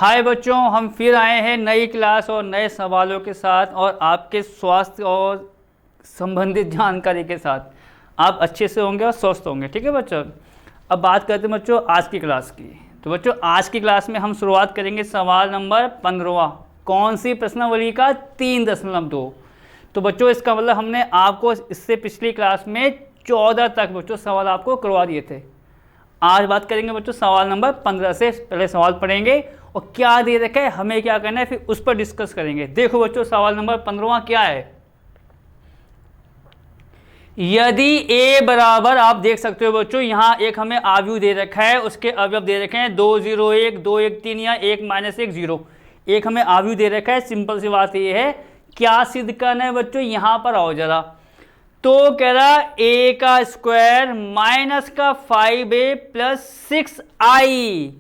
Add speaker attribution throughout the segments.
Speaker 1: हाय बच्चों, हम फिर आए हैं नई क्लास और नए सवालों के साथ और आपके स्वास्थ्य और संबंधित जानकारी के साथ। आप अच्छे से होंगे और स्वस्थ होंगे। ठीक है बच्चों, अब बात करते हैं बच्चों आज की क्लास की। तो बच्चों आज की क्लास में हम शुरुआत करेंगे सवाल नंबर 15। कौन सी प्रश्नावली का 3.2। तो बच्चों इसका मतलब हमने आपको इससे पिछली क्लास में 14 तक बच्चों सवाल आपको करवा दिए थे। आज बात करेंगे बच्चों सवाल नंबर 15 से। पहले सवाल पढ़ेंगे और क्या दे रखा है, हमें क्या करना है, फिर उस पर डिस्कस करेंगे। देखो बच्चों सवाल नंबर 15 क्या है। यदि a बराबर, आप देख सकते हो बच्चों यहाँ एक हमें आव्यूह दे रखा है, उसके अवयव दे रखे हैं 2 0 1 2 1 3 या 1 -1 0। एक हमें आव्यूह दे रखा है। सिंपल सी बात ये है, क्या सिद्ध करना है बच्चों, यहाँ पर आओ जरा। तो कह रहा a का स्क्वायर माइनस का 5a प्लस 6i।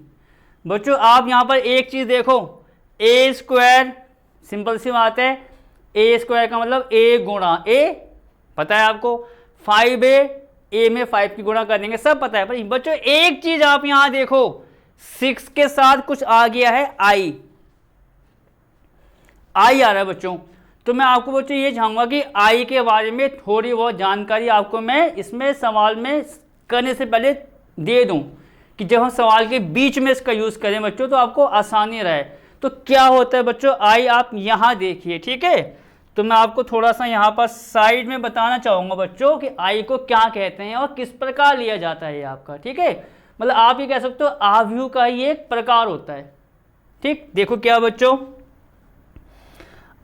Speaker 1: बच्चों आप यहां पर एक चीज देखो, a स्क्वायर, सिंपल सी बात है, a स्क्वायर का मतलब a गुणा a, पता है आपको। 5a, a में 5 की गुणा कर देंगे, सब पता है। पर बच्चों एक चीज आप यहां देखो, 6 के साथ कुछ आ गया है i आ रहा है बच्चों। तो मैं आपको बच्चों ये चाहूंगा कि i के बारे में थोड़ी बहुत जानकारी आपको मैं इसमें सवाल में करने से पहले दे दूं, कि जब हम सवाल के बीच में इसका यूज करें बच्चों तो आपको आसानी रहे। तो क्या होता है बच्चों, i आप यहां देखिए, ठीक है। तो मैं आपको थोड़ा सा यहां पर साइड में बताना चाहूंगा बच्चों कि i को क्या कहते हैं और किस प्रकार लिया जाता है ये आपका, ठीक है। मतलब आप ये कह सकते हो आव्यूह का ही एक प्रकार होता है। ठीक, देखो क्या बच्चों,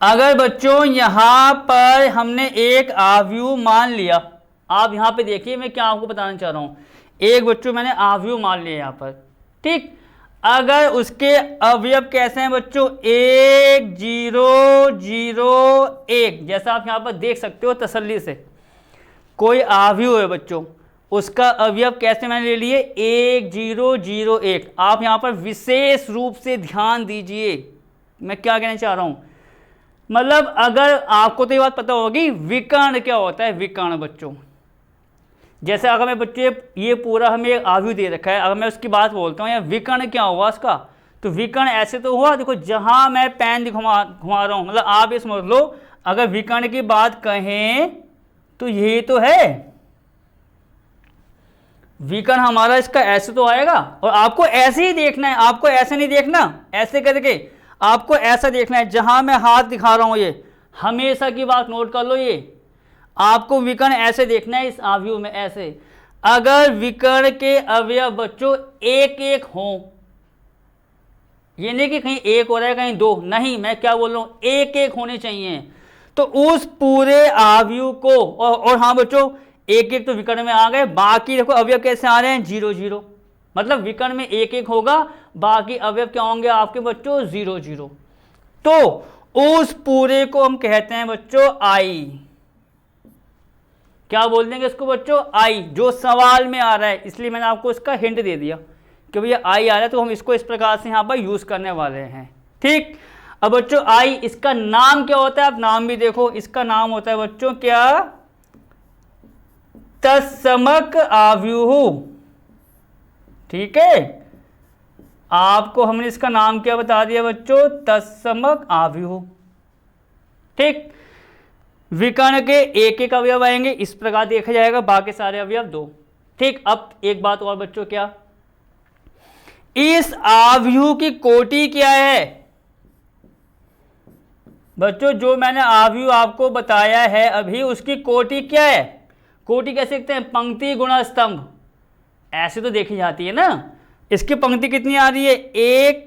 Speaker 1: अगर बच्चों यहां पर हमने एक आव्यूह मान लिया, आप यहां पे देखिए मैं क्या आपको बताना चाह रहा हूं। एक बच्चों मैंने आव्यूह मान लिया यहां पर, ठीक। अगर उसके अवयव कैसे हैं बच्चों, 1 0 0 1, जैसा आप यहां पर देख सकते हो तसल्ली से। कोई आव्यूह है बच्चों, उसका अवयव कैसे मैंने ले लिए, 1 0 0 1। आप यहां पर विशेष रूप से ध्यान दीजिए, मैं क्या कहना चाह रहा हूं। मतलब अगर आपको तो ये बात पता होगी विकर्ण क्या होता है। विकर्ण बच्चों, जैसे अगर मैं बच्चे ये पूरा हमें एक आव्यूह दे रखा है, अगर मैं उसकी बात बोलता हूँ या विकर्ण क्या हुआ उसका, तो विकर्ण ऐसे तो हुआ, देखो जहां मैं पेन घुमा रहा हूं, मतलब आप ये समझ लो अगर विकर्ण की बात कहें तो ये तो है विकर्ण हमारा, इसका ऐसे तो आएगा। और आपको ऐसे ही देखना है, आपको ऐसे नहीं देखना, ऐसे करके आपको ऐसा देखना है। जहां मैं हाथ दिखा रहा हूं, ये हमेशा की बात नोट कर लो, ये आपको विकर्ण ऐसे देखना है इस आव्यूह में, ऐसे। अगर विकर्ण के अवयव बच्चों एक एक हों, ये नहीं कि कहीं एक हो रहा है कहीं दो, नहीं, मैं क्या बोल रहा हूं, एक एक होने चाहिए। तो उस पूरे आव्यूह को और हाँ बच्चों एक एक तो विकर्ण में आ गए, बाकी देखो अवयव कैसे आ रहे हैं, 0 0। मतलब विकर्ण में एक एक होगा, बाकी अवयव क्या होंगे आपके बच्चों, 0 0। तो उस पूरे को हम कहते हैं बच्चों i। क्या बोल देंगे इसको बच्चों, i, जो सवाल में आ रहा है। इसलिए मैंने आपको इसका हिंट दे दिया कि भैया i आ रहा है, तो हम इसको इस प्रकार से यहां पर यूज करने वाले हैं। ठीक, अब बच्चों i, इसका नाम क्या होता है, आप नाम भी देखो, इसका नाम होता है बच्चों क्या, तत्समक आव्यूह। ठीक है, आपको हमने इसका नाम क्या बता दिया बच्चों, तत्समक आव्यूह। ठीक, विकर्ण के एक एक अवयव आएंगे, इस प्रकार देखा जाएगा, बाकी सारे अवयव 2। ठीक, अब एक बात और बच्चों, क्या इस आव्यूह की कोटि क्या है बच्चों, जो मैंने आव्यूह आपको बताया है अभी, उसकी कोटि क्या है। कोटि कैसे लिखते हैं, पंक्ति गुणा स्तंभ, ऐसे तो देखी जाती है ना। इसकी पंक्ति कितनी आ रही है, 1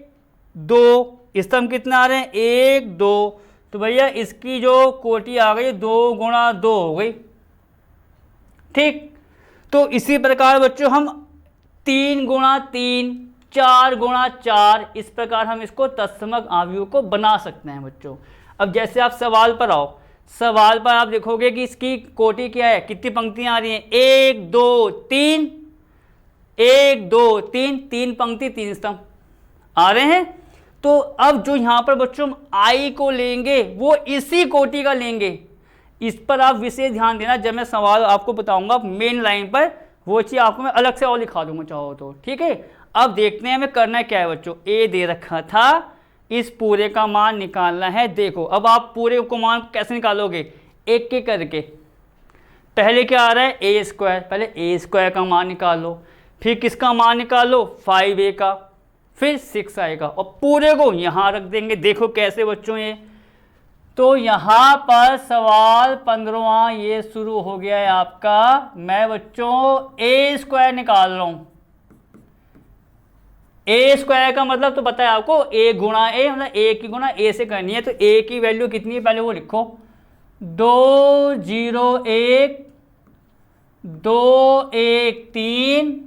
Speaker 1: 2, स्तंभ कितना आ रहे हैं, 1 2। तो भैया इसकी जो कोटि आ गई 2 गुणा 2 हो गई। ठीक, तो इसी प्रकार बच्चों हम 3 गुणा 3 4 गुणा 4, इस प्रकार हम इसको तत्समक आव्यूह को बना सकते हैं बच्चों। अब जैसे आप सवाल पर आओ, सवाल पर आप देखोगे कि इसकी कोटि क्या है, कितनी पंक्तियां आ रही हैं, 1 2 3 1 2 3, 3 पंक्ति 3 स्तंभ आ रहे हैं। तो अब जो यहां पर बच्चों हम i को लेंगे वो इसी कोटि का लेंगे। इस पर आप विशेष ध्यान देना, जब मैं सवाल आपको बताऊंगा मेन लाइन पर, वो चीज आपको मैं अलग से और लिखा दूंगा चाहो तो। ठीक है, अब देखते हैं हमें करना क्या है बच्चों। ए दे रखा था, इस पूरे का मान निकालना है। देखो अब आप पूरे को मान कैसे निकालोगे, एक एक करके। पहले क्या आ रहा है, ए स्क्वायर, पहले ए स्क्वायर का मान निकाल लो, फिर किसका मान निकालो, 5a का, फिर 6 आएगा और पूरे को यहाँ रख देंगे। देखो कैसे बच्चों ये, तो यहाँ पर सवाल 15वां ये शुरू हो गया है आपका। मैं बच्चों ए स्क्वायर निकाल रहा हूँ। ए स्क्वायर का मतलब तो पता है आपको, ए गुणा ए, मतलब ए की गुणा ए से करनी है। तो ए की वैल्यू कितनी है पहले वो लिखो, 2 0 1 2 1 3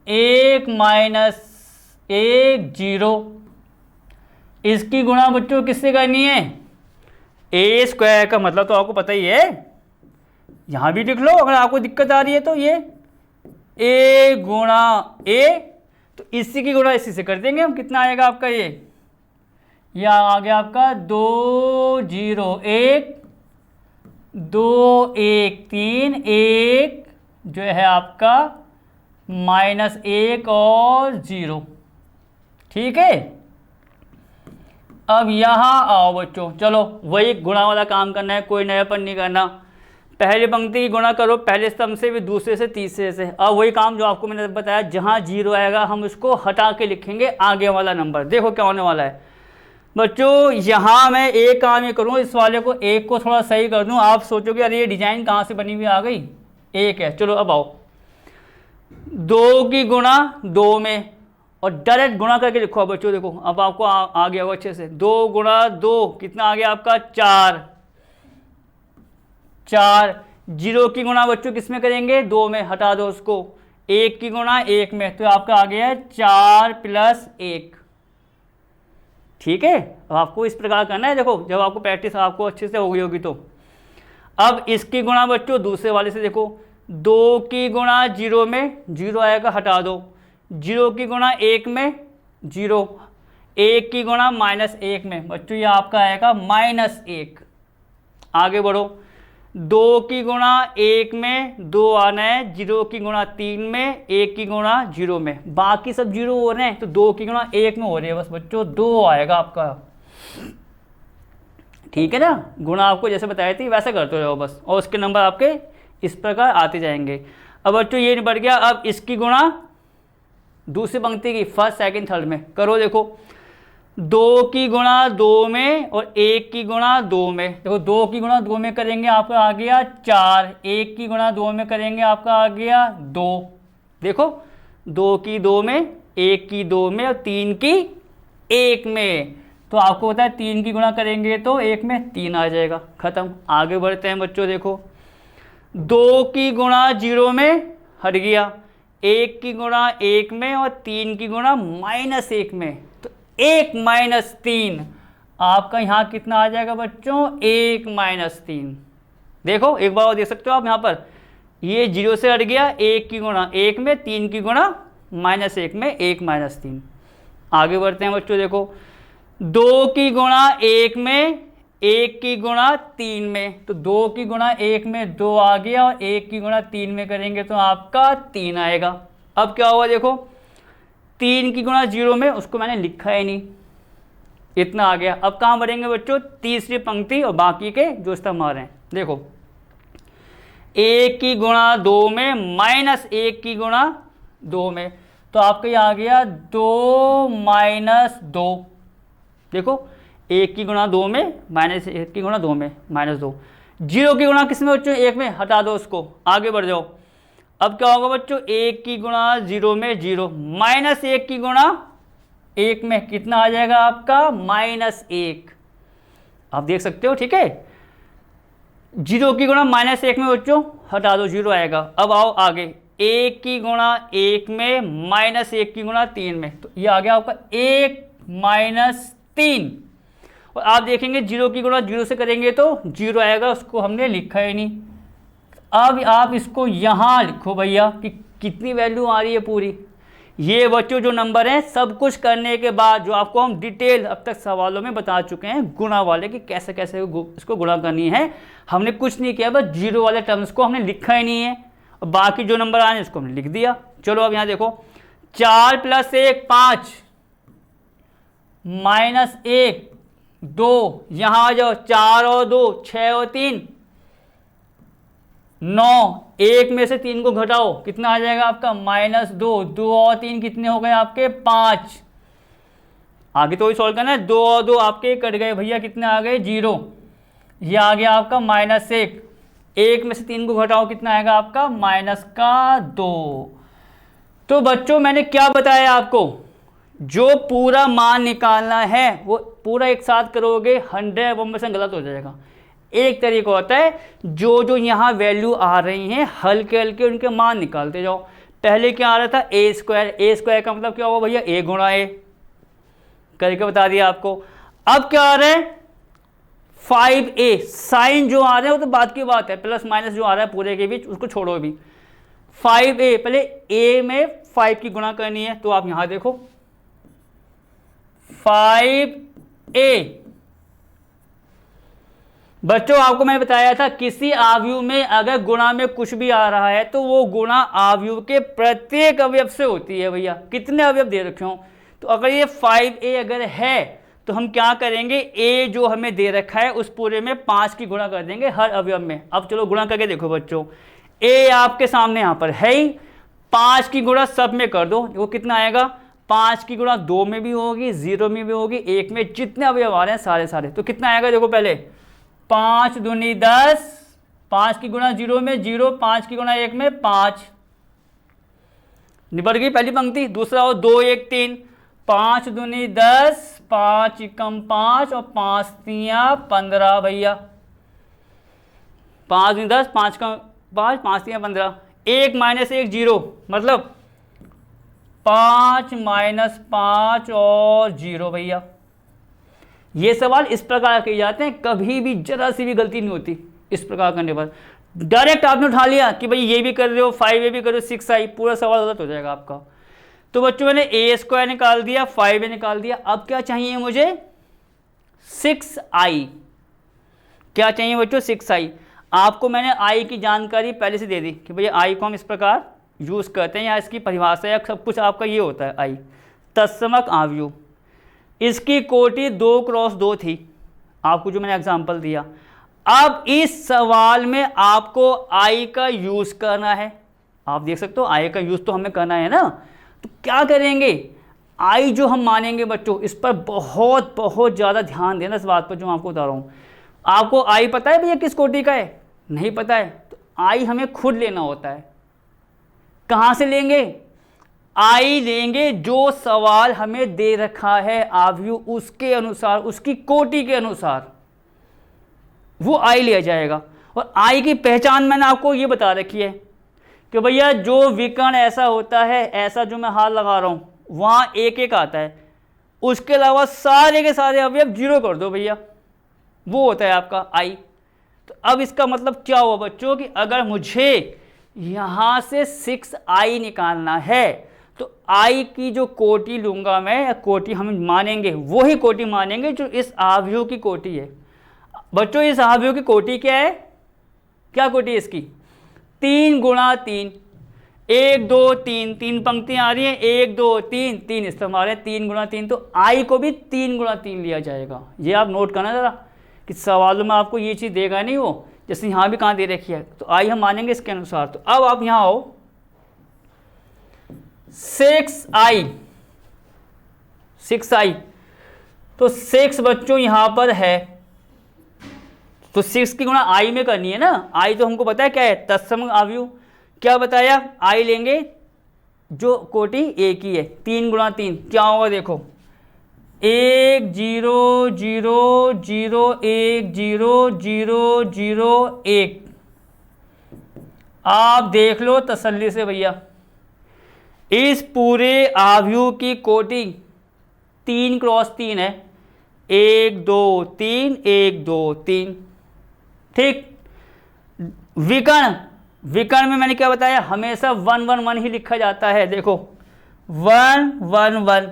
Speaker 1: 1 -1 0। इसकी गुणा बच्चों किससे करनी है, ए स्क्वायर का मतलब तो आपको पता ही है, यहां भी लिख लो अगर आपको दिक्कत आ रही है तो। ये ए गुणा ए, तो इसी की गुणा इसी से कर देंगे हम। कितना आएगा आपका ये आ गया आपका 2 0 1 2 1 3 1 जो है आपका -1 और 0। ठीक है, अब यहाँ आओ बच्चों, चलो वही गुणा वाला काम करना है, कोई नयापन नहीं करना। पहली पंक्ति की गुणा करो, पहले स्तंभ से, फिर दूसरे से, तीसरे से। अब वही काम जो आपको मैंने बताया, जहाँ 0 आएगा हम उसको हटा के लिखेंगे आगे वाला नंबर। देखो क्या होने वाला है बच्चों, यहाँ मैं एक काम ये करूँ, इस वाले को एक को थोड़ा सही कर दूँ। आप सोचोगे अरे ये डिजाइन कहाँ से बनी हुई आ गई, एक है। चलो अब आओ, 2 की गुणा 2 में, और डायरेक्ट गुणा करके लिखो बच्चों। देखो अब आपको आ गया वो अच्छे से, 2 गुणा 2 कितना आ गया आपका 4 4। 0 की गुणा बच्चों किस में करेंगे, 2 में, हटा दो उसको। 1 की गुणा 1 में, तो आपका आ गया 4 + 1। ठीक है, अब आपको इस प्रकार करना है। देखो जब आपको प्रैक्टिस आपको अच्छे से हो गई होगी तो। अब इसकी गुणा बच्चों दूसरे वाले से, देखो 2 की गुणा 0 में, 0 आएगा, हटा दो। 0 की गुणा 1 में 0, 1 की गुणा -1 में बच्चों ये आपका आएगा -1। आगे बढ़ो, 2 की गुणा 1 में 2 आना है, 0 की गुणा 3 में, 1 की गुणा 0 में, बाकी सब 0 हो रहे हैं तो 2 की गुणा 1 में हो रही है बस बच्चों, 2 आएगा आपका। ठीक है ना, गुणा आपको जैसे बताई थी वैसे करते रहो बस, और उसके नंबर आपके इस प्रकार आते जाएंगे। अब बच्चों ये बढ़ गया। अब इसकी गुणा दूसरी पंक्ति की, फर्स्ट सेकंड थर्ड में करो। देखो 2 की गुणा 2 में और 1 की गुणा 2 में। देखो 2 की गुणा 2 में करेंगे आपका आ गया 4, 1 की गुणा 2 में करेंगे आपका आ गया 2। देखो 2 की 2 में, 1 की 2 में और 3 की 1 में, तो आपको पता है 3 की गुणा करेंगे तो 1 में 3 आ जाएगा, खत्म। आगे बढ़ते हैं बच्चों, देखो 2 की गुणा 0 में हट गया, 1 की गुणा 1 में और 3 की गुणा -1 में, तो 1 - 3 आपका यहाँ कितना आ जाएगा बच्चों, 1 - 3। देखो एक बार और देख सकते हो आप यहाँ पर, ये 0 से हट गया, 1 की गुणा 1 में, 3 की गुणा -1 में, 1 - 3। आगे बढ़ते हैं बच्चों, देखो 2 की गुणा 1 में, 1 की गुणा 3 में, तो 2 की गुणा 1 में 2 आ गया और 1 की गुणा 3 में करेंगे तो आपका 3 आएगा। अब क्या हुआ, देखो 3 की गुणा 0 में, उसको मैंने लिखा ही नहीं, इतना आ गया। अब कहाँ बढ़ेंगे बच्चों, तीसरी पंक्ति और बाकी के जो स्तंभ आ रहे हैं। देखो 1 की गुणा 2 में -1 की गुणा 2 में, तो आपका ये आ गया 2 - 2। देखो 1 की गुणा 2 में, -1 की गुणा 2 में, -2। 0 की गुणा किस में बच्चों, 1 में, हटा दो उसको, आगे बढ़ जाओ। अब क्या होगा बच्चों, 1 की गुणा 0 में 0, -1 की गुणा 1 में कितना आ जाएगा आपका, -1। आप देख सकते हो, ठीक है। 0 की गुणा -1 में बच्चों हटा दो, 0 आएगा। अब आओ आगे, 1 की गुणा 1 में, -1 की गुणा 3 में, तो ये आ गया आपका 1 - 3। और आप देखेंगे 0 की गुणा 0 से करेंगे तो 0 आएगा, उसको हमने लिखा ही नहीं। अब आप इसको यहाँ लिखो भैया कि कितनी वैल्यू आ रही है पूरी। ये बच्चों जो नंबर हैं, सब कुछ करने के बाद जो आपको हम डिटेल अब तक सवालों में बता चुके हैं गुणा वाले कि कैसे कैसे इसको गुणा करनी है, हमने कुछ नहीं किया, बस 0 वाले टर्म्स को हमने लिखा ही नहीं है, और बाकी जो नंबर आए हैं इसको हमने लिख दिया। चलो अब यहाँ देखो 4 + 1 5, -1 2, यहां आ जाओ, 4 और 2 6 और 3 9, 1 में से 3 को घटाओ, कितना आ जाएगा आपका -2, 2 और 3 कितने हो गए आपके 5। आगे तो वही सॉल्व करना है, 2 और 2 आपके कट गए भैया, कितने आ गए 0। ये आ गया आपका -1, 1 में से 3 को घटाओ, कितना आएगा आपका -2। तो बच्चों मैंने क्या बताया आपको, जो पूरा मान निकालना है वो पूरा एक साथ करोगे 100% गलत हो जाएगा। एक तरीका होता है, जो जो यहाँ वैल्यू आ रही हैं हल्के हल्के उनके मान निकालते जाओ। पहले क्या आ रहा था a², a² का मतलब क्या होगा भैया a गुणा a, करके बता दिया आपको। अब क्या आ रहा है 5a, साइन जो आ रहे हैं वो तो बात की बात है, प्लस माइनस जो आ रहा है पूरे के बीच उसको छोड़ो अभी। 5a, पहले a में 5 की गुणा करनी है, तो आप यहां देखो 5a। बच्चों आपको मैंने बताया था किसी आव्यूह में अगर गुणा में कुछ भी आ रहा है तो वो गुणा आव्यूह के प्रत्येक अवयव से होती है भैया, कितने अवयव दे रखे हो। तो अगर ये 5a अगर है तो हम क्या करेंगे, a जो हमें दे रखा है उस पूरे में 5 की गुणा कर देंगे हर अवयव में। अब चलो गुणा करके देखो बच्चों, a आपके सामने यहाँ पर है ही, 5 की गुणा सब में कर दो, वो कितना आएगा 5 की गुणा 2 में भी होगी, 0 में भी होगी, 1 में, जितने अवयव आ रहे हैं सारे सारे। तो कितना आएगा देखो, पहले 5 दूनी 10, 5 की गुणा 0 में 0, 5 की गुणा 1 में 5, निपट गई पहली पंक्ति। दूसरा हो 2 1 3, 5 दूनी 10, 5 एकम 5 और 5 तियां 15 भैया, 5 दूनी 10, 5 का 5, 5 तियां 15, 1 - 1 0, मतलब 5 - 5 और 0 भैया। ये सवाल इस प्रकार किए जाते हैं, कभी भी जरा सी भी गलती नहीं होती इस प्रकार करने पर। डायरेक्ट आपने उठा लिया कि भाई ये भी कर रहे हो, 5a भी कर रहे हो, 6i, पूरा सवाल गलत हो जाएगा आपका। तो बच्चों मैंने a² निकाल दिया, 5a निकाल दिया, अब क्या चाहिए मुझे 6i। क्या चाहिए बच्चों 6i। आपको मैंने i की जानकारी पहले से दे दी कि भैया i को हम इस प्रकार यूज करते हैं, या इसकी परिभाषा या सब कुछ आपका ये होता है i, तत्समक आव्यूह। इसकी कोटि 2 × 2 थी, आपको जो मैंने एग्जांपल दिया। अब इस सवाल में आपको i का यूज करना है, आप देख सकते हो i का यूज तो हमें करना है ना। तो क्या करेंगे, i जो हम मानेंगे बच्चों, इस पर बहुत बहुत ज़्यादा ध्यान देना, इस बात पर जो आपको बता रहा हूँ। आपको i पता है भैया किस कोटि का है, नहीं पता है, तो i हमें खुद लेना होता है। कहाँ से लेंगे, आई लेंगे जो सवाल हमें दे रखा है आव्यूह, उसके अनुसार, उसकी कोटि के अनुसार वो आई लिया जाएगा। और आई की पहचान मैंने आपको ये बता रखी है कि भैया जो विकर्ण ऐसा होता है, ऐसा जो मैं हाथ लगा रहा हूँ वहाँ 1 1 आता है, उसके अलावा सारे के सारे अवयव 0 कर दो भैया, वो होता है आपका आई। तो अब इसका मतलब क्या हुआ बच्चों कि अगर मुझे यहाँ से 6i निकालना है तो i की जो कोटि लूंगा मैं, या कोटि हम मानेंगे, वही कोटि मानेंगे जो इस आव्यूह की कोटि है। बच्चों इस आव्यूह की कोटि क्या है, क्या कोटि है इसकी 3 × 3, 1 2 3, 3 पंक्तियां आ रही हैं, 1 2 3, 3 स्तंभ आ रहे हैं, 3 × 3, तो i को भी 3 × 3 लिया जाएगा। ये आप नोट करना जरा कि सवालों में आपको ये चीज़ देगा नहीं वो, जैसे यहाँ भी कहाँ दे रखी है, तो i हम मानेंगे इसके अनुसार। तो अब आप यहाँ आओ 6i, तो 6 बच्चों यहाँ पर है, तो 6 की गुणा i में करनी है ना। i तो हमको पता है क्या है, तत्समक आव्यूह। क्या बताया, i लेंगे जो कोटि a की है, 3 × 3 क्या होगा देखो, 1 0 0 0 1 0 0 0 1। आप देख लो तसल्ली से भैया, इस पूरे आव्यूह की कोटि 3 × 3 है, 1 2 3 1 2 3, ठीक। विकर्ण में मैंने क्या बताया, हमेशा 1 1 1 ही लिखा जाता है, देखो 1 1 1।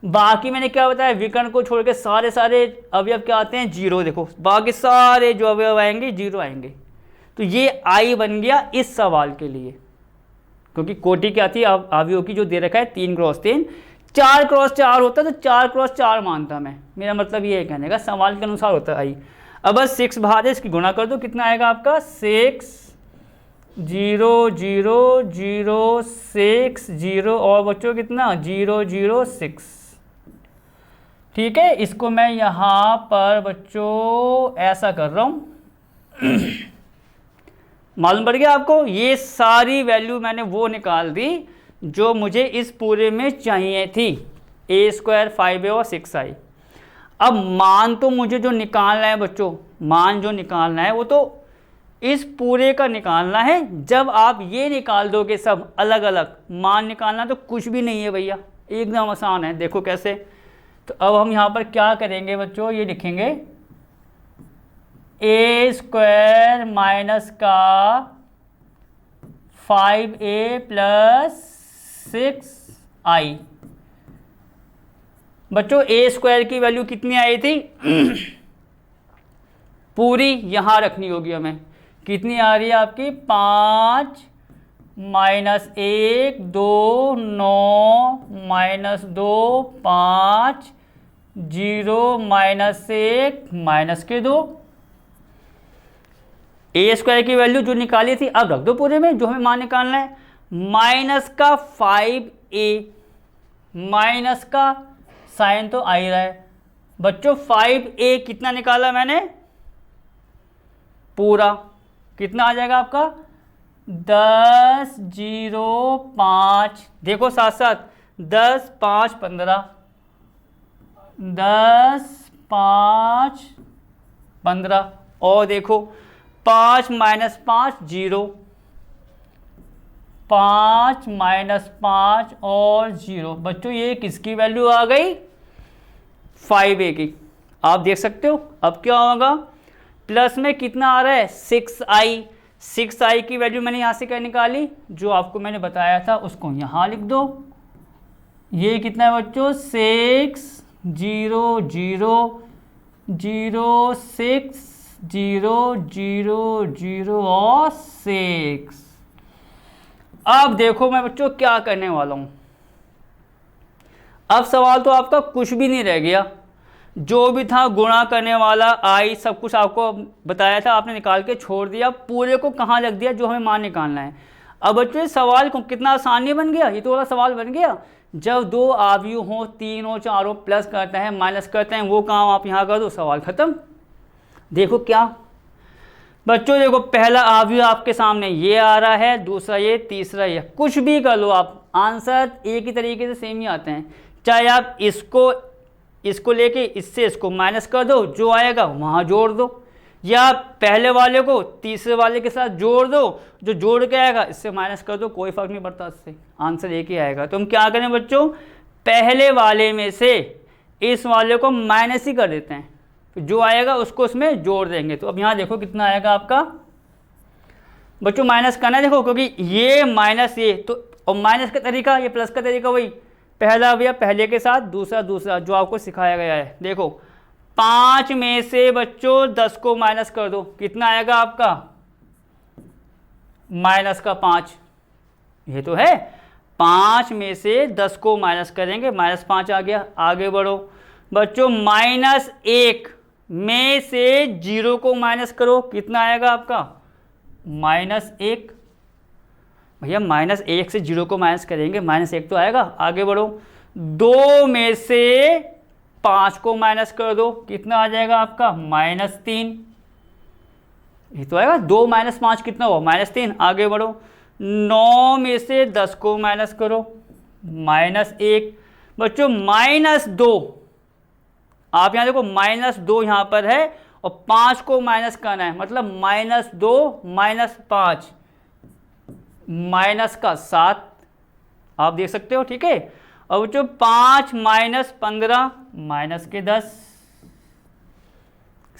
Speaker 1: बाकी मैंने क्या बताया, विकर्ण को छोड़ के सारे सारे अवयव क्या आते हैं 0, देखो बाकी सारे जो अवयव आएंगे 0 आएंगे। तो ये i बन गया इस सवाल के लिए, क्योंकि कोटि क्या थी अवयव की जो दे रखा है 3 क्रॉस 3, 4 क्रॉस 4 होता है तो 4 क्रॉस 4 मानता मैं, मेरा मतलब ये है कहने का, सवाल के अनुसार होता है आई। अब बस 6 भाज्य इसकी गुणा कर दो, कितना आएगा आपका 6 0 0 0 6 0 और बच्चों कितना 0 0 6। ठीक है, इसको मैं यहाँ पर बच्चों ऐसा कर रहा हूँ मालूम पड़ गया आपको, ये सारी वैल्यू मैंने वो निकाल दी जो मुझे इस पूरे में चाहिए थी, a² 5a और 6i। अब मान तो मुझे जो निकालना है बच्चों, मान जो निकालना है वो तो इस पूरे का निकालना है। जब आप ये निकाल दोगे सब अलग अलग, मान निकालना तो कुछ भी नहीं है भैया, एकदम आसान है। देखो कैसे, तो अब हम यहाँ पर क्या करेंगे बच्चों, ये लिखेंगे a² माइनस का 5a प्लस 6i। बच्चों a² की वैल्यू कितनी आई थी पूरी यहाँ रखनी होगी हमें, कितनी आ रही है आपकी 5 माइनस 1 2 9 माइनस 2 5 0 माइनस 1 माइनस के 2। a² की वैल्यू जो निकाली थी अब रख दो पूरे में, जो हमें मान निकालना है माइनस का 5a, माइनस का साइन तो आ ही रहा है बच्चों, 5a कितना निकाला मैंने पूरा, कितना आ जाएगा आपका 10 0 5, देखो साथ साथ 10 5 15, 10 5 15 और देखो 5 माइनस 5 0, 5 माइनस 5 और 0। बच्चों ये किसकी वैल्यू आ गई 5a की, आप देख सकते हो। अब क्या होगा, प्लस में कितना आ रहा है 6i, 6i की वैल्यू मैंने यहाँ से क्या निकाली, जो आपको मैंने बताया था उसको यहाँ लिख दो। ये कितना है बच्चों 6 0 0 0 6 0 0 0 और 6। अब देखो मैं बच्चों क्या करने वाला हूँ, अब सवाल तो आपका कुछ भी नहीं रह गया, जो भी था गुणा करने वाला आई सब कुछ आपको बताया था, आपने निकाल के छोड़ दिया, पूरे को कहाँ रख दिया जो हमें मान निकालना है। अब बच्चों इस सवाल को कितना आसान नहीं बन गया, ये तो वाला सवाल बन गया। जब दो अवयव हो 3 हो 4 हो, प्लस करते हैं माइनस करते हैं, वो काम आप यहाँ कर दो, सवाल खत्म। देखो क्या बच्चों, देखो पहला अवयव आपके सामने ये आ रहा है, दूसरा ये, तीसरा ये, कुछ भी कर लो आप, आंसर एक ही तरीके से सेम ही आते हैं। चाहे आप इसको लेके इससे इसको माइनस कर दो, जो आएगा वहाँ जोड़ दो, या पहले वाले को तीसरे वाले के साथ जोड़ दो, जो जोड़ के आएगा इससे माइनस कर दो, कोई फर्क नहीं पड़ता, इससे आंसर एक ही आएगा। तो हम क्या करें बच्चों, पहले वाले में से इस वाले को माइनस ही कर देते हैं, तो जो आएगा उसको इसमें जोड़ देंगे। तो अब यहाँ देखो कितना आएगा आपका बच्चों, माइनस करना है देखो, क्योंकि ये माइनस ये तो, और माइनस का तरीका ये प्लस का तरीका वही, पहला भैया पहले के साथ, दूसरा दूसरा, जो आपको सिखाया गया है। देखो 5 में से बच्चों 10 को माइनस कर दो, कितना आएगा आपका माइनस का 5, ये तो है। 5 में से 10 को माइनस करेंगे, -5 आ गया। आगे बढ़ो बच्चों, -1 में से 0 को माइनस करो, कितना आएगा आपका -1। भैया -1 से 0 को माइनस करेंगे, -1 तो आएगा। आगे बढ़ो, 2 में से 5 को माइनस कर दो, कितना आ जाएगा आपका -3, ये तो आएगा। 2 - 5 कितना हुआ -3। आगे बढ़ो, 9 में से 10 को माइनस करो, -1। बच्चों -2, आप यहाँ देखो -2 यहाँ पर है और 5 को माइनस करना है, मतलब -2 - 5 माइनस का 7, आप देख सकते हो, ठीक है। अब बच्चों 5 - 15 माइनस के 10,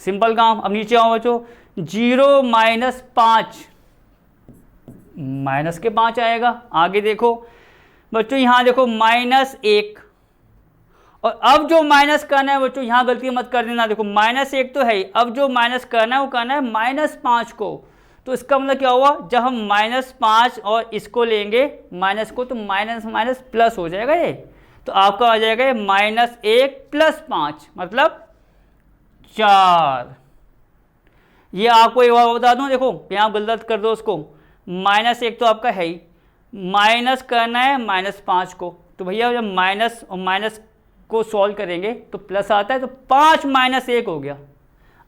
Speaker 1: सिंपल काम। अब नीचे आओ बच्चों, 0 - 5 माइनस के 5 आएगा। आगे देखो बच्चों, यहाँ देखो -1, और अब जो माइनस करना है बच्चों, यहाँ गलती मत कर देना, देखो -1 तो है ही, अब जो माइनस करना है वो करना है -5 को, तो इसका मतलब क्या हुआ, जब हम -5 और इसको लेंगे माइनस को, तो माइनस माइनस प्लस हो जाएगा ये, तो आपका आ जाएगा ये -1 + 5 मतलब 4। ये आपको एक बार बता दूं, देखो यहाँ गलत कर दो उसको, -1 तो आपका है ही, माइनस करना है -5 को, तो भैया जब माइनस और माइनस को सॉल्व करेंगे तो प्लस आता है, तो 5 - 1 हो गया।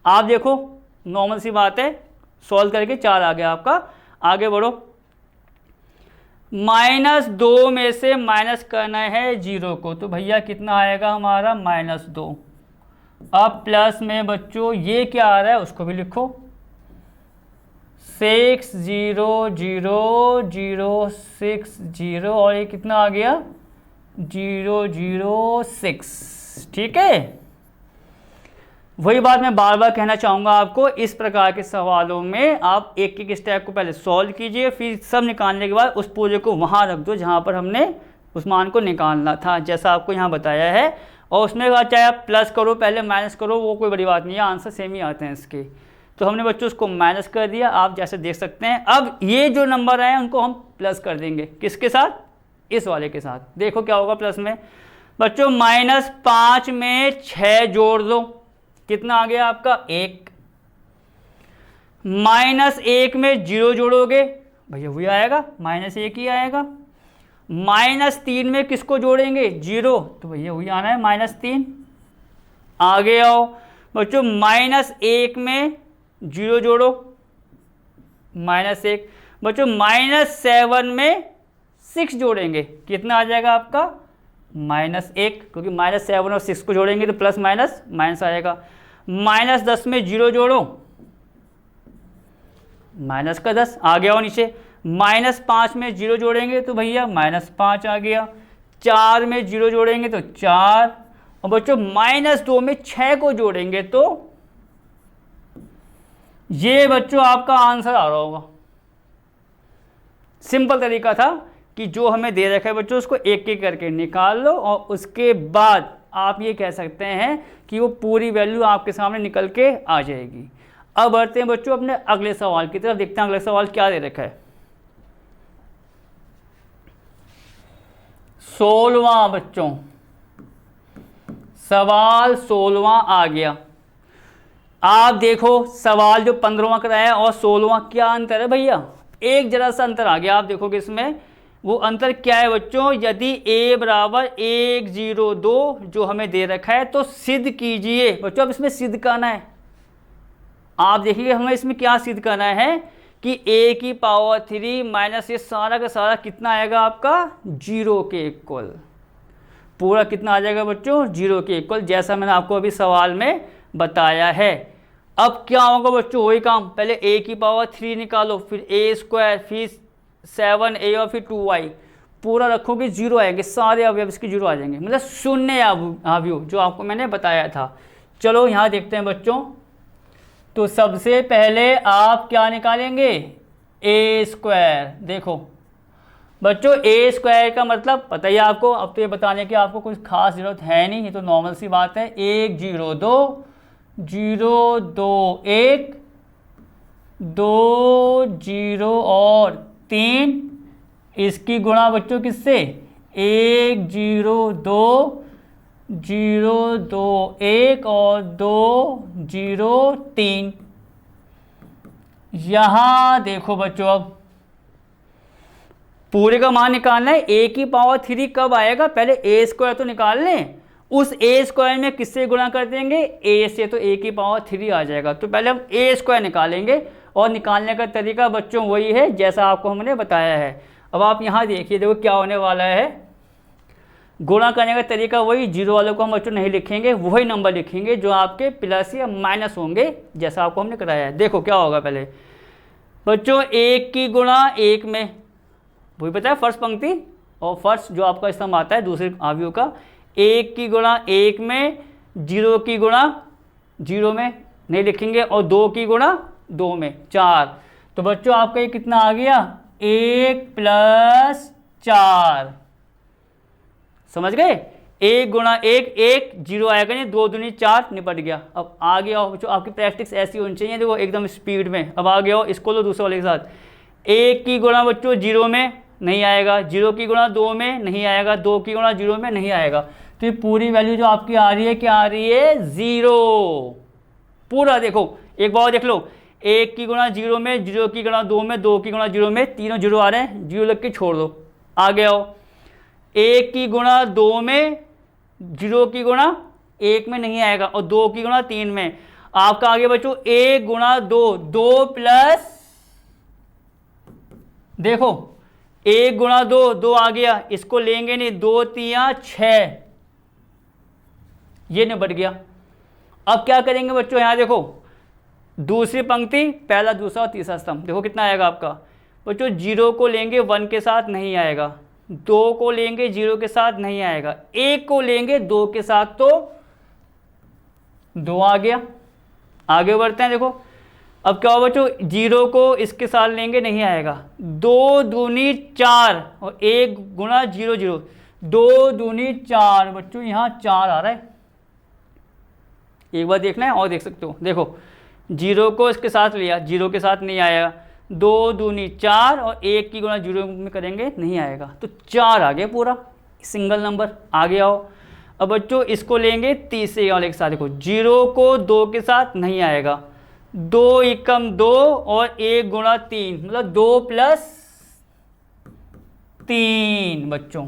Speaker 1: आप देखो नॉर्मल सी बात है, सॉल्व करके 4 आ गया आपका। आगे बढ़ो, -2 में से माइनस करना है 0 को, तो भैया कितना आएगा हमारा -2। अब प्लस में बच्चों ये क्या आ रहा है उसको भी लिखो, 6 0 0 0 6 0, और ये कितना आ गया 0 0 6। ठीक है, वही बात मैं बार बार कहना चाहूँगा आपको, इस प्रकार के सवालों में आप एक एक स्टेप को पहले सॉल्व कीजिए, फिर सब निकालने के बाद उस पूरे को वहाँ रख दो जहाँ पर हमने उस मान को निकालना था, जैसा आपको यहाँ बताया है। और उसमें चाहे आप प्लस करो पहले माइनस करो, वो कोई बड़ी बात नहीं है, आंसर सेम ही आते हैं इसके। तो हमने बच्चों उसको माइनस कर दिया, आप जैसे देख सकते हैं। अब ये जो नंबर आए उनको हम प्लस कर देंगे, किसके साथ, इस वाले के साथ। देखो क्या होगा प्लस में बच्चों, -5 में 6 जोड़ दो, कितना आ गया आपका 1। -1 में 0 जोड़ोगे भैया वही आएगा -1 ही आएगा। -3 में किसको जोड़ेंगे 0, तो भैया वही आना है -3। आगे आओ बच्चों, -1 में 0 जोड़ो -1। बच्चों -7 में 6 जोड़ेंगे, कितना आ जाएगा आपका -1, क्योंकि -7 और 6 को जोड़ेंगे तो प्लस माइनस माइनस आएगा। -10 में 0 जोड़ो, -10 आ गया हो नीचे। -5 में 0 जोड़ेंगे तो भैया -5 आ गया। 4 में 0 जोड़ेंगे तो 4, और बच्चों -2 में 6 को जोड़ेंगे तो ये बच्चों आपका आंसर आ रहा होगा। सिंपल तरीका था कि जो हमें दे रखा है बच्चों उसको एक एक करके निकाल लो, और उसके बाद आप ये कह सकते हैं कि वो पूरी वैल्यू आपके सामने निकल के आ जाएगी। अब बढ़ते हैं बच्चों अपने अगले सवाल की तरफ, देखते हैं अगले सवाल क्या दे रखा है। 16वां बच्चों, सवाल 16वां आ गया। आप देखो सवाल जो 15वां कराया और 16वां क्या अंतर है भैया, एक जरा सा अंतर आ गया। आप देखोगे इसमें वो अंतर क्या है बच्चों, यदि a बराबर 1 0 2 जो हमें दे रखा है तो सिद्ध कीजिए। बच्चों अब इसमें सिद्ध करना है, आप देखिए हमें इसमें क्या सिद्ध करना है कि a की पावर 3 माइनस ये सारा का सारा कितना आएगा आपका 0 के इक्वल, पूरा कितना आ जाएगा बच्चों 0 के इक्वल, जैसा मैंने आपको अभी सवाल में बताया है। अब क्या होगा बच्चों, वही काम, पहले a की पावर 3 निकालो, फिर a², फिर 7a और फिर 2y, पूरा रखोगे 0 आएंगे, सारे अवयव इसके 0 आ जाएंगे, मतलब शून्य अवयव जो आपको मैंने बताया था। चलो यहाँ देखते हैं बच्चों, तो सबसे पहले आप क्या निकालेंगे a²। देखो बच्चों a² का मतलब पता ही आपको, अब तो ये बताने की आपको कुछ खास ज़रूरत है नहीं, ये तो नॉर्मल सी बात है। 1 0 2 0 2 1 2 0 और 3, इसकी गुणा बच्चों किससे 1 0 2 0 2 1 और 2 0 3। यहाँ देखो बच्चों, अब पूरे का मान निकालना है। a की पावर 3 कब आएगा, पहले a² तो निकाल लें, उस a² में किससे गुणा कर देंगे a से, तो a की पावर 3 आ जाएगा। तो पहले हम a² निकालेंगे, और निकालने का तरीका बच्चों वही है जैसा आपको हमने बताया है। अब आप यहाँ देखिए, देखो क्या होने वाला है, गुणा करने का तरीका वही, 0 वालों को हम बच्चों नहीं लिखेंगे, वही नंबर लिखेंगे जो आपके प्लस या माइनस होंगे, जैसा आपको हमने कराया है। देखो क्या होगा, पहले बच्चों 1 की गुणा 1 में, वही पता है फर्स्ट पंक्ति, और फर्स्ट जो आपका स्तंभ आता है दूसरे अवयव का, 1 की गुणा 1 में, 0 की गुणा 0 में नहीं लिखेंगे, और 2 की गुणा 2 में 4। तो बच्चों आपका ये कितना आ गया 1 + 4, समझ गए। एक गुणा एक, एक जीरो आएगा नहीं, दो दूनी चार, निपट गया। अब आगे आओ बच्चों, आपकी प्रैक्टिस ऐसी होनी चाहिए, देखो एकदम स्पीड में। अब आगे आओ, इसको लो दूसरे वाले के साथ। एक की गुणा बच्चों जीरो में नहीं आएगा, जीरो की गुणा दो में नहीं आएगा, दो की गुणा जीरो में नहीं आएगा। तो ये पूरी वैल्यू जो आपकी आ रही है क्या आ रही है? जीरो। पूरा देखो एक बार देख लो, एक की गुणा जीरो में, जीरो की गुणा दो में, दो की गुणा जीरो में, तीनों जीरो आ रहे हैं, जीरो लग के छोड़ दो। आगे आओ, एक की गुणा दो में, जीरो की गुणा एक में नहीं आएगा, और दो की गुणा तीन में। आपका आगे बच्चों एक गुणा दो, दो प्लस, देखो एक गुणा दो, दो आ गया, इसको लेंगे नहीं, दो तिया छह, ये निपट गया। अब क्या करेंगे बच्चों, यहां देखो दूसरी पंक्ति, पहला दूसरा और तीसरा स्तंभ, देखो कितना आएगा आपका बच्चों। जीरो को लेंगे वन के साथ नहीं आएगा, दो को लेंगे जीरो के साथ नहीं आएगा, एक को लेंगे दो के साथ तो दो आ गया। आगे बढ़ते हैं, देखो अब क्या हो बच्चों, जीरो को इसके साथ लेंगे नहीं आएगा, दो दूनी चार, और एक गुणा जीरो जीरो, दो दूनी चार, बच्चों यहाँ चार आ रहा है। एक बार देखना है और देख सकते हो, देखो जीरो को इसके साथ लिया, जीरो के साथ नहीं आएगा, दो दूनी चार, और एक की गुणा जीरो में करेंगे नहीं आएगा, तो चार आ गया पूरा सिंगल नंबर। आगे आओ, अब बच्चों इसको लेंगे तीसरे वाले के साथ, देखो जीरो को दो के साथ नहीं आएगा, दो एकम दो, और एक गुणा तीन, मतलब दो प्लस तीन बच्चों,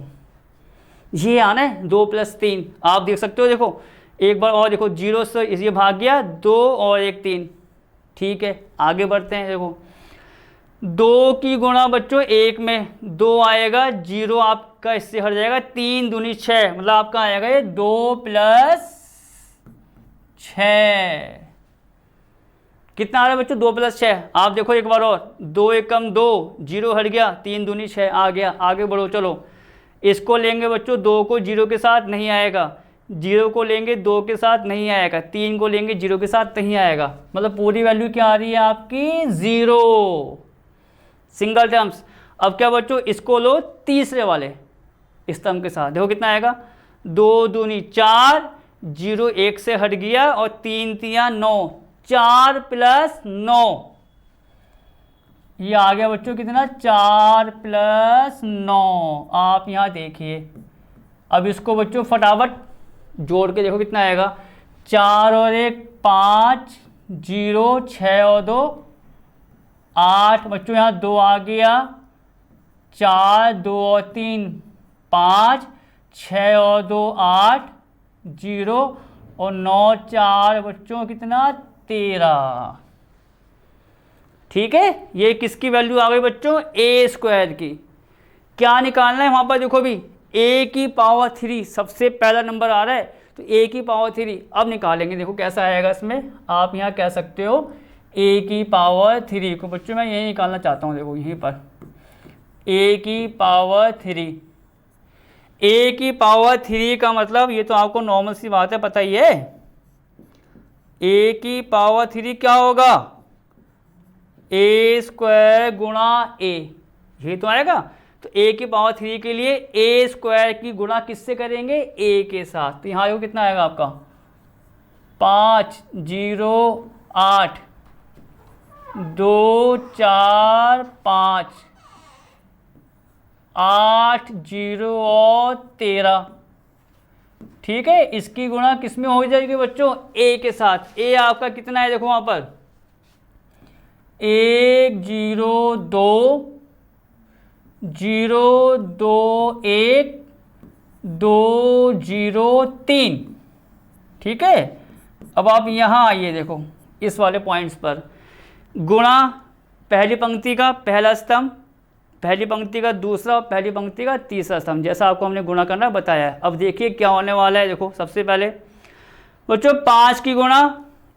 Speaker 1: ये आना है दो प्लस तीन। आप देख सकते हो, देखो एक बार और देखो, जीरो से ये भाग गया, दो और एक तीन, ठीक है। आगे बढ़ते हैं, देखो दो की गुणा बच्चों एक में दो आएगा, जीरो आपका इससे हट जाएगा, तीन दूनी छः, मतलब आपका आएगा ये दो प्लस छः। कितना आ रहा है बच्चों? दो प्लस छः। आप देखो एक बार और, दो एकम दो, जीरो हट गया, तीन दूनी छः आ गया। आगे बढ़ो, चलो इसको लेंगे बच्चों, दो को जीरो के साथ नहीं आएगा, जीरो को लेंगे दो के साथ नहीं आएगा, तीन को लेंगे जीरो के साथ नहीं आएगा, मतलब पूरी वैल्यू क्या आ रही है आपकी? Zero, single terms. अब क्या बच्चों, इसको लो तीसरे वाले स्तंभ के साथ, देखो कितना आएगा, दो दूनी चार, जीरो एक से हट गया, और तीन तिया नौ, चार प्लस नौ, ये आ गया बच्चों कितना? चार प्लस नौ। आप यहाँ देखिए, अब इसको बच्चों फटाफट जोड़ के देखो कितना आएगा, चार और एक पाँच, जीरो, छः और दो आठ, बच्चों यहाँ दो आ गया, चार, दो और तीन पाँच, छः और दो आठ, जीरो, और नौ चार बच्चों कितना? 13। ठीक है, ये किसकी वैल्यू आ गई बच्चों? ए स्क्वायर की। क्या निकालना है वहाँ पर? देखो भी ए की पावर 3 सबसे पहला नंबर आ रहा है, तो ए की पावर 3 अब निकालेंगे। देखो कैसा आएगा इसमें, आप यहाँ कह सकते हो ए की पावर 3 को बच्चों मैं यही निकालना चाहता हूँ। देखो यहीं पर ए की पावर 3, ए की पावर 3 का मतलब ये तो आपको नॉर्मल सी बात है, पता ही है। ए की पावर 3 क्या होगा? ए स्क्वायर गुणा ए, ये तो आएगा। तो ए की पावर 3 के लिए ए स्क्वायर की गुणा किससे करेंगे? ए के साथ। तो यहाँ देखो कितना आएगा आपका? 5 0 8 2 4 5 8 0 और 13। ठीक है, इसकी गुणा किस में हो जाएगी बच्चों? ए के साथ। ए आपका कितना है? देखो वहां पर 1 0 2 0 2 1 2 0 3। ठीक है, अब आप यहाँ आइए, देखो इस वाले पॉइंट्स पर गुणा पहली पंक्ति का पहला स्तंभ, पहली पंक्ति का दूसरा, पहली पंक्ति का तीसरा स्तंभ, जैसा आपको हमने गुणा करना बताया है। अब देखिए क्या होने वाला है। देखो सबसे पहले बच्चों 5 की गुणा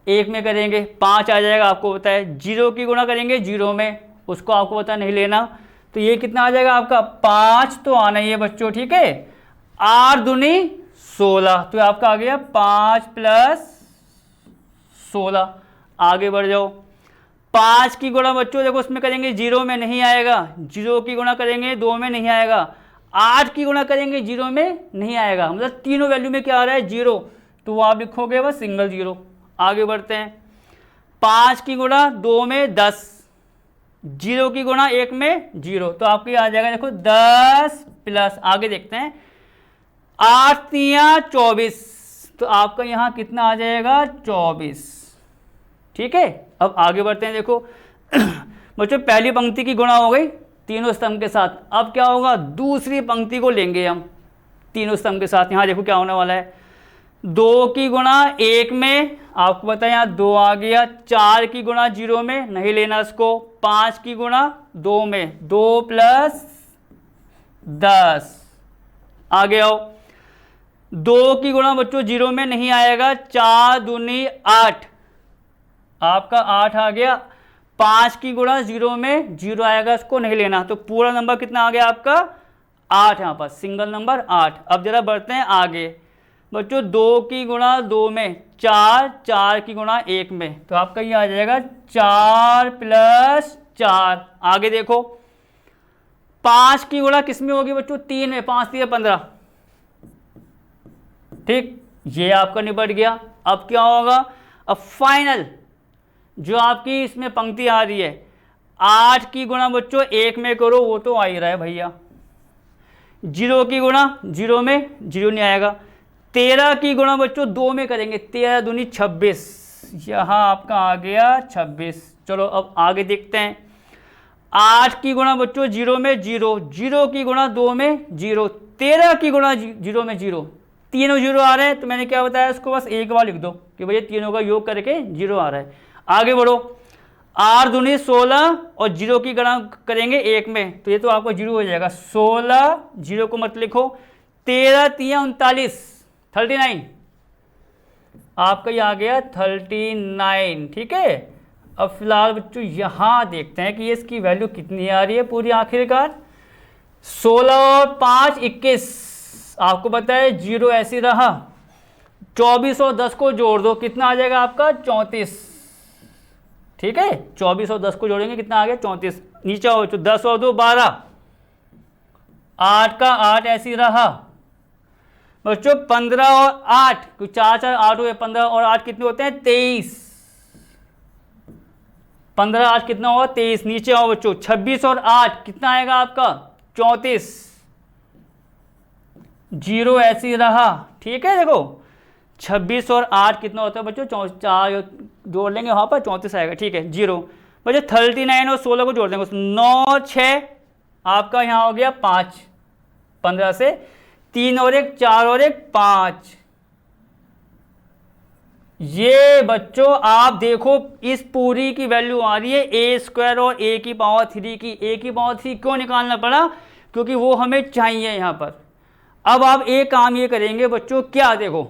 Speaker 1: 1 में करेंगे, 5 आ जाएगा, आपको बताया। 0 की गुणा करेंगे 0 में, उसको आपको पता नहीं लेना, तो ये कितना आ जाएगा आपका? 5 तो आना ही है बच्चों। ठीक है, 8 दूनी 16, तो आपका आ गया 5 + 16। आगे बढ़ जाओ, 5 की गुणा बच्चों देखो उसमें करेंगे 0 में नहीं आएगा, 0 की गुणा करेंगे 2 में नहीं आएगा, 8 की गुणा करेंगे 0 में नहीं आएगा, मतलब तीनों वैल्यू में क्या आ रहा है 0, तो वो आप लिखोगे बस सिंगल 0। आगे बढ़ते हैं, 5 की गुणा 2 में 10, 0 की गुणा 1 में 0, तो आपको ये आ जाएगा देखो 10 प्लस, आगे देखते हैं 8 तियां 24, तो आपका यहाँ कितना आ जाएगा 24। ठीक है, अब आगे बढ़ते हैं, देखो बच्चों पहली पंक्ति की गुणा हो गई तीनों स्तंभ के साथ, अब क्या होगा दूसरी पंक्ति को लेंगे हम तीनों स्तंभ के साथ। यहाँ देखो क्या होने वाला है, 2 की गुणा 1 में, आपको पता है यहाँ 2 आ गया, 4 की गुणा 0 में नहीं लेना इसको, 5 की गुणा 2 में 2 प्लस 10, आगे आओ, 2 की गुणा बच्चों 0 में नहीं आएगा, 4 दूनी 8, आपका 8 आ गया, 5 की गुणा 0 में 0 आएगा, इसको नहीं लेना, तो पूरा नंबर कितना आ गया आपका 8, यहाँ पर सिंगल नंबर 8। अब जरा बढ़ते हैं आगे बच्चों, 2 की गुणा 2 में 4, 4 की गुणा 1 में, तो आपका ये आ जाएगा 4 प्लस 4। आगे देखो 5 की गुणा किस में होगी बच्चों 3 में, 5 3 15, ठीक, ये आपका निपट गया। अब क्या होगा, अब फाइनल जो आपकी इसमें पंक्ति आ रही है, 8 की गुणा बच्चों 1 में करो, वो तो आ ही रहा है भैया, 0 की गुणा 0 में 0 नहीं आएगा, 13 की गुणा बच्चों 2 में करेंगे, 13 दूनी 26, यहाँ आपका आ गया 26। चलो अब आगे देखते हैं, 8 की गुणा बच्चों 0 में 0, 0 की गुणा 2 में 0, 13 की गुणा 0 में 0, तीनों 0 आ रहे हैं, तो मैंने क्या बताया इसको बस एक बार लिख दो कि भैया तीनों का योग करके 0 आ रहा है। आगे बढ़ो, 8 दूनी 16 और 0 की गणना करेंगे 1 में, तो ये तो आपको 0 हो जाएगा, 16 0 को मत लिखो, 13 3 39 39, आपका ये आ गया 39। ठीक है, अब फिलहाल बच्चों यहाँ देखते हैं कि ये इसकी वैल्यू कितनी आ रही है पूरी आखिरकार, 16 और 5 21, आपको पता है 0 ऐसी रहा, 24 और 10 को जोड़ दो, कितना आ जाएगा आपका 34। ठीक है, 24 और 10 को जोड़ेंगे कितना आ गया 34, नीचे आओ तो 10 और 2 12, 8 का 8 ऐसी रहा बच्चों, 15 और 8, क्योंकि 4 4 8 हुए, 15 और 8 कितने होते हैं 23, 15 8 कितना हुआ 23, नीचे आओ बच्चों, 26 और 8 कितना आएगा आपका 34, 0 ऐसी रहा। ठीक है, देखो 26 और 8 कितना होता है बच्चों 4 जोड़ लेंगे वहाँ पर 34 आएगा। ठीक है, 0 बच्चों, 39 और 16 को जोड़ देंगे, 9 6, आपका यहाँ हो गया 5, 15 से 3 और 1 4 और 1 5। ये बच्चों आप देखो इस पूरी की वैल्यू आ रही है a² और a की पावर 3 की। a की पावर 3 क्यों निकालना पड़ा, क्योंकि वो हमें चाहिए यहाँ पर। अब आप एक काम ये करेंगे बच्चों, क्या देखो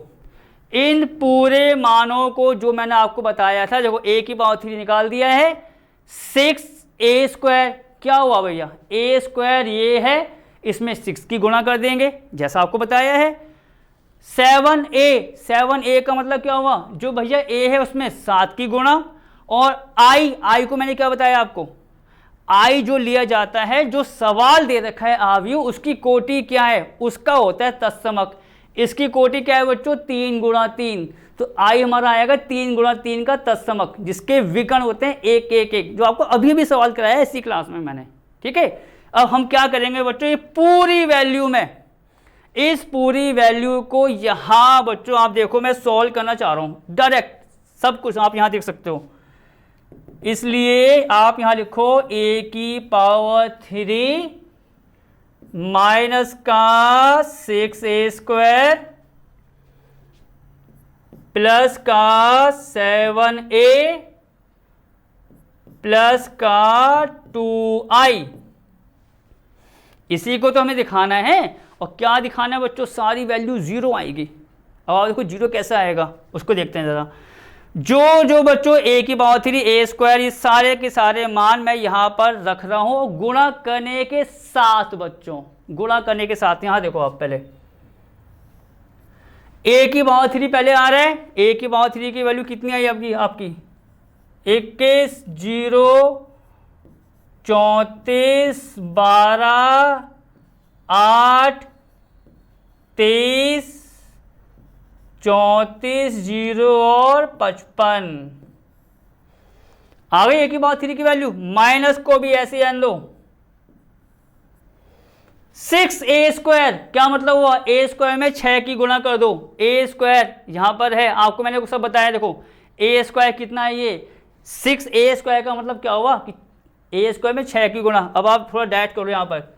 Speaker 1: इन पूरे मानों को जो मैंने आपको बताया था, देखो a की पावर 3 निकाल दिया है, 6a² क्या हुआ भैया a² ये है, इसमें 6 की गुणा कर देंगे जैसा आपको बताया है। 7a का मतलब क्या हुआ, जो भैया a है उसमें 7 की गुणा, और i को मैंने क्या बताया आपको, i जो लिया जाता है, जो सवाल दे रखा है आव्यूह, उसकी कोटि क्या है, उसका होता है तत्समक। इसकी कोटि क्या है बच्चों 3 गुणा 3, तो i हमारा आएगा 3 गुणा 3 का तत्समक, जिसके विकर्ण होते हैं 1 1 1, जो आपको अभी भी सवाल कराया है इसी क्लास में मैंने। ठीक है, अब हम क्या करेंगे बच्चों, ये पूरी वैल्यू में, इस पूरी वैल्यू को यहां बच्चों आप देखो मैं सॉल्व करना चाह रहा हूं डायरेक्ट, सब कुछ आप यहां देख सकते हो, इसलिए आप यहां लिखो a की पावर 3 माइनस का 6a² प्लस का 7a प्लस का 2i, इसी को तो हमें दिखाना है। और क्या दिखाना है बच्चों, सारी वैल्यू 0 आएगी। अब आप देखो 0 कैसा आएगा उसको देखते हैं ज़रा। जो बच्चों a की पावर 3 a², ये सारे के सारे मान मैं यहाँ पर रख रहा हूँ गुणा करने के साथ बच्चों, गुणा करने के साथ। यहाँ देखो आप पहले a की पावर 3 पहले आ रहा है, a की पावर 3 की वैल्यू कितनी आई आपकी 21 0 34 12 8, 23, 34, 0 और 55 आ गई। एक ही बात 3 की वैल्यू। माइनस को भी ऐसे ही आने दो। 6a², क्या मतलब हुआ? a² में 6 की गुणा कर दो। a² यहां पर है, आपको मैंने सब बताया। देखो a² कितना है? ये 6a² का मतलब क्या हुआ कि a² में 6 की गुणा। अब आप थोड़ा डाइट करो। यहां पर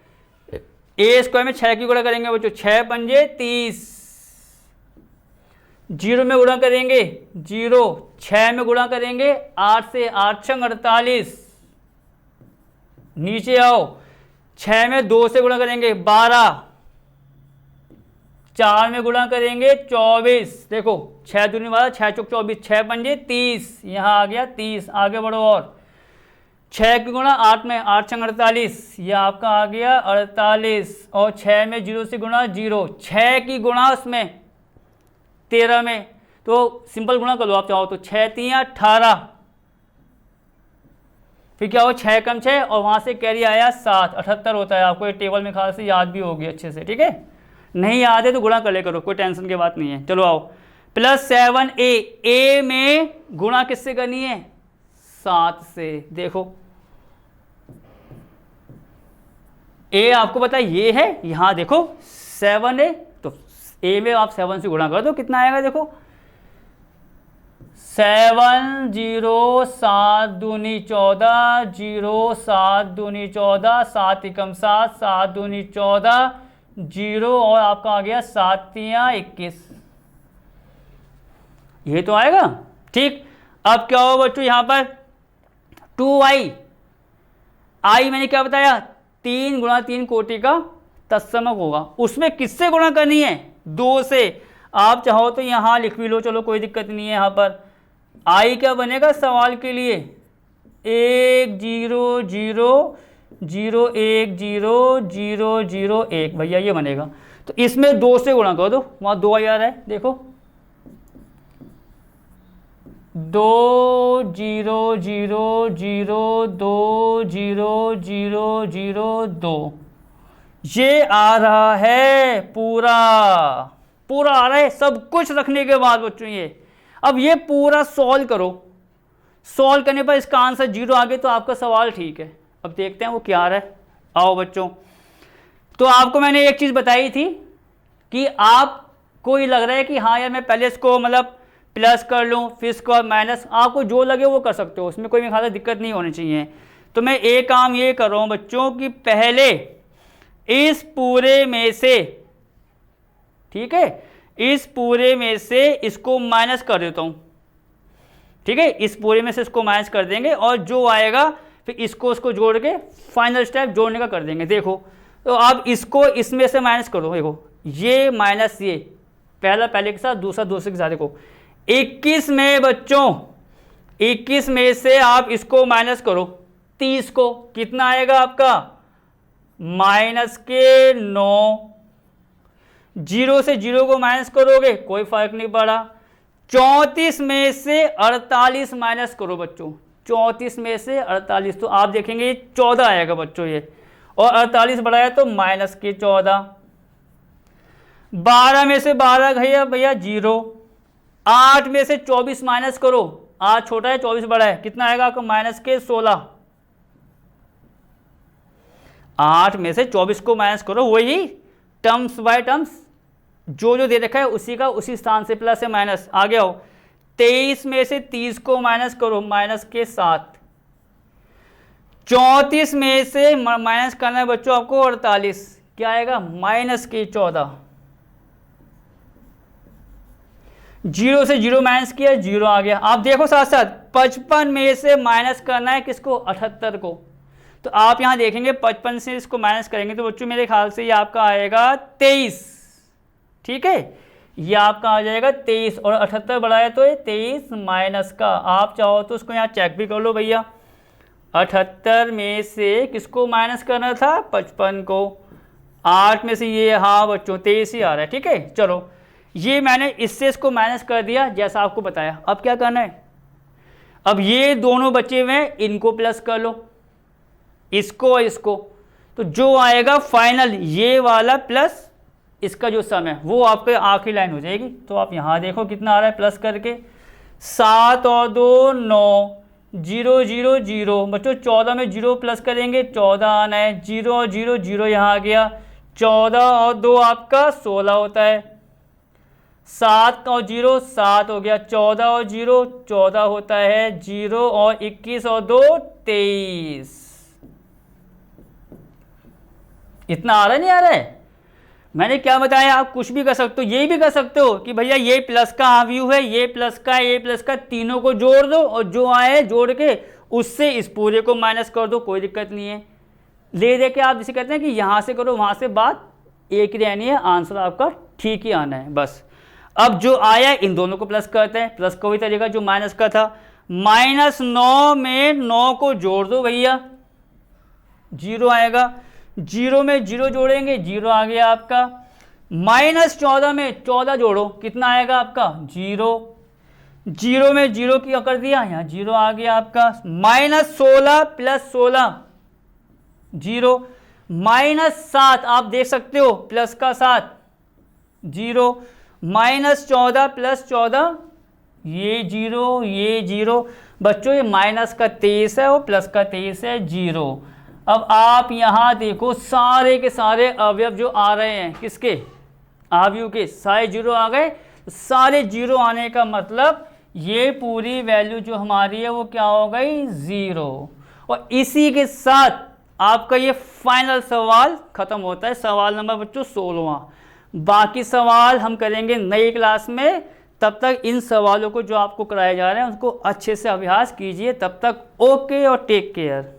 Speaker 1: a² में 6 की गुणा करेंगे बच्चों, 6 पंजे 30, 0 में गुणा करेंगे 0, 6 में गुणा करेंगे 8 से, 8 छंग 48, नीचे आओ, 6 में 2 से गुणा करेंगे 12, 4 में गुणा करेंगे 24। देखो 6 दूनी 12, 6 चौक 24, 6 पंजे 30, यहाँ आ गया 30। आगे बढ़ो और 6 की गुणा 8 में, 8 छंग 48, यह आपका आ गया 48, और 6 में 0 से गुणा 0, 6 की गुणा उसमें 13 में, तो सिंपल गुणा कर लो आप चाहो तो। 6 3 18, फिर क्या हो? 6 कम 6 और वहां से कैरी आया 7, 78 होता है। आपको ये टेबल में खास से याद भी होगी अच्छे से, ठीक है? नहीं याद है तो गुणा कर ले करो, कोई टेंशन की बात नहीं है। चलो आओ, +7a, a में गुणा किससे करनी है? 7 से। देखो a आपको पता है ये है, यहां देखो 7a, तो a में आप 7 से गुणा कर दो, कितना आएगा? देखो 7 0 7 दूनी 14, 0 7 दूनी 14, 7 एकम 7, 7 दूनी 14, 0 और आपका आ गया 7 3 21। ये तो आएगा, ठीक। अब क्या होगा बच्चों? यहां पर 2i, आई मैंने क्या बताया? 3 गुणा 3 कोटि का तत्समक होगा। उसमें किससे गुणा करनी है? 2 से। आप चाहो तो यहां लिख भी लो, चलो कोई दिक्कत नहीं है। यहां पर आई क्या बनेगा सवाल के लिए? 1 0 0 0 1 0 0 0 1, भैया ये बनेगा। तो इसमें 2 से गुणा कर दो, वहां 2 आ रहा है। देखो 2 0 0 0 2 0 0 0 2, ये आ रहा है पूरा पूरा आ रहा है, सब कुछ रखने के बाद बच्चों। ये अब ये पूरा सॉल्व करो, सॉल्व करने पर इसका आंसर 0 आ गया तो आपका सवाल ठीक है। अब देखते हैं वो क्या आ रहा है। आओ बच्चों, तो आपको मैंने एक चीज़ बताई थी कि आपको ये लग रहा है कि हाँ यार मैं पहले इसको मतलब प्लस कर लूँ, फिर इसको माइनस, आपको जो लगे वो कर सकते हो, उसमें कोई भी खासा दिक्कत नहीं होनी चाहिए। तो मैं एक काम ये कर रहा हूँ बच्चों कि पहले इस पूरे में से, ठीक है, इस पूरे में से इसको माइनस कर देता हूं, ठीक है, इस पूरे में से इसको माइनस कर देंगे और जो आएगा फिर इसको उसको जोड़ के फाइनल स्टेप जोड़ने का कर देंगे। देखो तो आप इसको इसमें से माइनस करो। देखो ये माइनस ये, पहला पहले के साथ, दूसरा दूसरे के साथ। देखो 21 में बच्चों, 21 में से आप इसको माइनस करो 30 को, कितना आएगा आपका? -9। 0 से 0 को माइनस करोगे कोई फर्क नहीं पड़ा। 34 में से 48 माइनस करो बच्चों, 34 में से 48, तो आप देखेंगे 14 आएगा बच्चों ये, और 48 बढ़ाया तो -14। 12 में से 12 गया भैया 0। 8 में से 24 माइनस करो, 8 छोटा है 24 बड़ा है, कितना आएगा आपको? -16। 8 में से 24 को माइनस करो, वही टर्म्स बाय टर्म्स जो जो दे रखा है उसी का उसी स्थान से प्लस है माइनस। आगे आओ, 23 में से 30 को माइनस करो, -7। 34 में से माइनस करना है बच्चों आपको 48, क्या आएगा? -14। 0 से 0 माइनस किया, 0 आ गया। आप देखो साथ साथ 55 में से माइनस करना है किसको? 78 को। तो आप यहां देखेंगे 55 से इसको माइनस करेंगे तो बच्चों मेरे ख्याल से ये आपका आएगा 23, ठीक है, ये आपका आ जाएगा 23, और 78 बढ़ाया तो ये 23 माइनस का। आप चाहो तो उसको यहाँ चेक भी कर लो भैया। 78 में से किसको माइनस करना था? 55 को। 8 में से ये, हाँ बच्चों 23 ही आ रहा है, ठीक है। चलो ये मैंने इससे इसको माइनस कर दिया जैसा आपको बताया। अब क्या करना है? अब ये दोनों बचे हुए हैं, इनको प्लस कर लो, इसको और इसको, तो जो आएगा फाइनल ये वाला प्लस इसका जो सम है वो आपके आखिरी लाइन हो जाएगी। तो आप यहाँ देखो कितना आ रहा है प्लस करके, 7 और 2 9, 0 0 0। बच्चों 14 में 0 प्लस करेंगे 14 आना है, 0 और 0 0 यहाँ आ गया, 14 और 2 आपका 16 होता है, 7 और 0 7 हो गया, 14 और 0 14 होता है, 0 और 21 और 2 23। इतना आ रहा है नहीं आ रहा है? मैंने क्या बताया, आप कुछ भी कर सकते हो, ये भी कर सकते हो कि भैया ये प्लस का व्यू है, ये प्लस का, ये प्लस का, तीनों को जोड़ दो और जो आए जोड़ के उससे इस पूरे को माइनस कर दो, कोई दिक्कत नहीं है। ले दे के आप जिसे कहते हैं कि यहाँ से करो वहाँ से बात एक ही रहनी है, आंसर आपका ठीक ही आना है बस। अब जो आया इन दोनों को प्लस करते हैं, प्लस का वही तरीका जो माइनस का था, -9 में 9 को जोड़ दो भैया, 0 आएगा, 0 में 0 जोड़ेंगे 0 आ गया आपका, -14 में 14 जोड़ो कितना आएगा आपका 0, 0 में 0 क्या कर दिया यहाँ 0 आ गया आपका, -16 प्लस 16 0, -7 आप देख सकते हो प्लस का 7 0, -14 प्लस 14 ये 0 ये 0। बच्चों ये माइनस का 23 है और प्लस का 23 है 0। अब आप यहाँ देखो सारे के सारे अवयव जो आ रहे हैं किसके अवयव के सारे 0 आ गए। सारे 0 आने का मतलब ये पूरी वैल्यू जो हमारी है वो क्या हो गई 0। और इसी के साथ आपका ये फाइनल सवाल खत्म होता है, सवाल नंबर बच्चों 16वां। बाकी सवाल हम करेंगे नई क्लास में, तब तक इन सवालों को जो आपको कराए जा रहे हैं उसको अच्छे से अभ्यास कीजिए। तब तक ओके और टेक केयर।